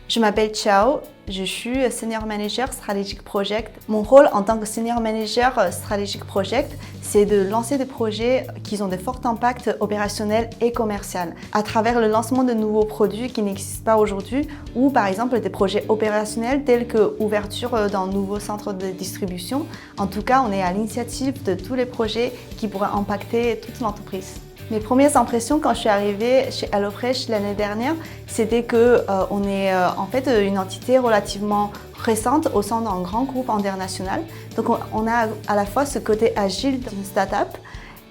Je m'appelle Chao, je suis Senior Manager Strategic Project. Mon rôle en tant que Senior Manager Strategic Project, c'est de lancer des projets qui ont de forts impacts opérationnels et commerciaux à travers le lancement de nouveaux produits qui n'existent pas aujourd'hui ou par exemple des projets opérationnels tels que l'ouverture d'un nouveau centre de distribution. En tout cas, on est à l'initiative de tous les projets qui pourraient impacter toute l'entreprise. Mes premières impressions quand je suis arrivée chez HelloFresh l'année dernière, c'était qu'on est en fait une entité relativement récente au sein d'un grand groupe international. Donc on a à la fois ce côté agile d'une start-up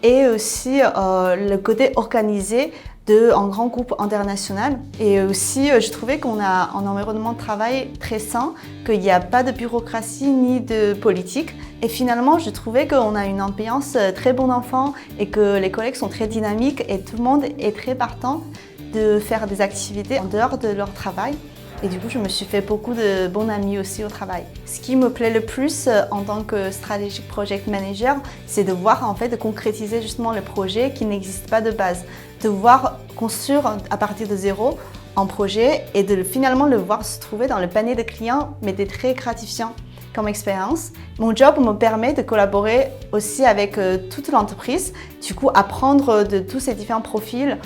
et aussi le côté organisé d'un grand groupe international. Et aussi, je trouvais qu'on a un environnement de travail très sain, qu'il n'y a pas de bureaucratie ni de politique. Et finalement, je trouvais qu'on a une ambiance très bon enfant et que les collègues sont très dynamiques et tout le monde est très partant de faire des activités en dehors de leur travail. Et du coup, je me suis fait beaucoup de bons amis aussi au travail. Ce qui me plaît le plus en tant que Strategic Project Manager, c'est de voir de concrétiser justement le projet qui n'existe pas de base. De voir construire à partir de zéro un projet et de finalement le voir se trouver dans le panier de clients, mais c'est très gratifiant comme expérience. Mon job me permet de collaborer aussi avec toute l'entreprise, du coup apprendre de tous ces différents profils,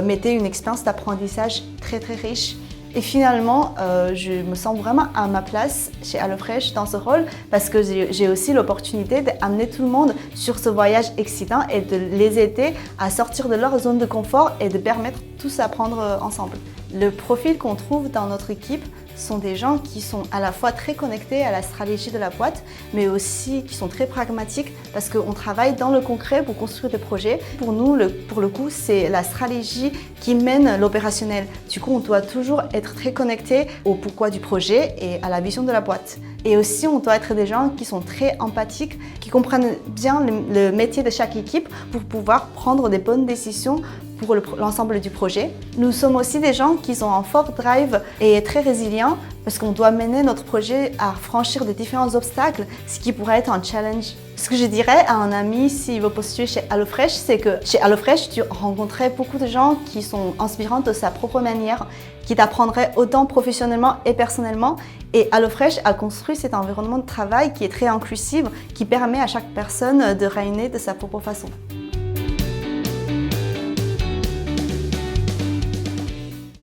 mettait une expérience d'apprentissage très riche. Et finalement, je me sens vraiment à ma place chez HelloFresh dans ce rôle parce que j'ai aussi l'opportunité d'amener tout le monde sur ce voyage excitant et de les aider à sortir de leur zone de confort et de permettre tous apprendre ensemble. Le profil qu'on trouve dans notre équipe sont des gens qui sont à la fois très connectés à la stratégie de la boîte, mais aussi qui sont très pragmatiques parce qu'on travaille dans le concret pour construire des projets. Pour nous, pour le coup, c'est la stratégie qui mène l'opérationnel. Du coup, on doit toujours être très connecté au pourquoi du projet et à la vision de la boîte. Et aussi, on doit être des gens qui sont très empathiques, qui comprennent bien le métier de chaque équipe pour pouvoir prendre des bonnes décisions pour l'ensemble du projet. Nous sommes aussi des gens qui ont un fort drive et très résilients parce qu'on doit mener notre projet à franchir des différents obstacles, ce qui pourrait être un challenge. Ce que je dirais à un ami s'il veut postuler chez HelloFresh, c'est que chez HelloFresh, tu rencontrerais beaucoup de gens qui sont inspirants de sa propre manière, qui t'apprendraient autant professionnellement et personnellement. Et HelloFresh a construit cet environnement de travail qui est très inclusif, qui permet à chaque personne de rayonner de sa propre façon.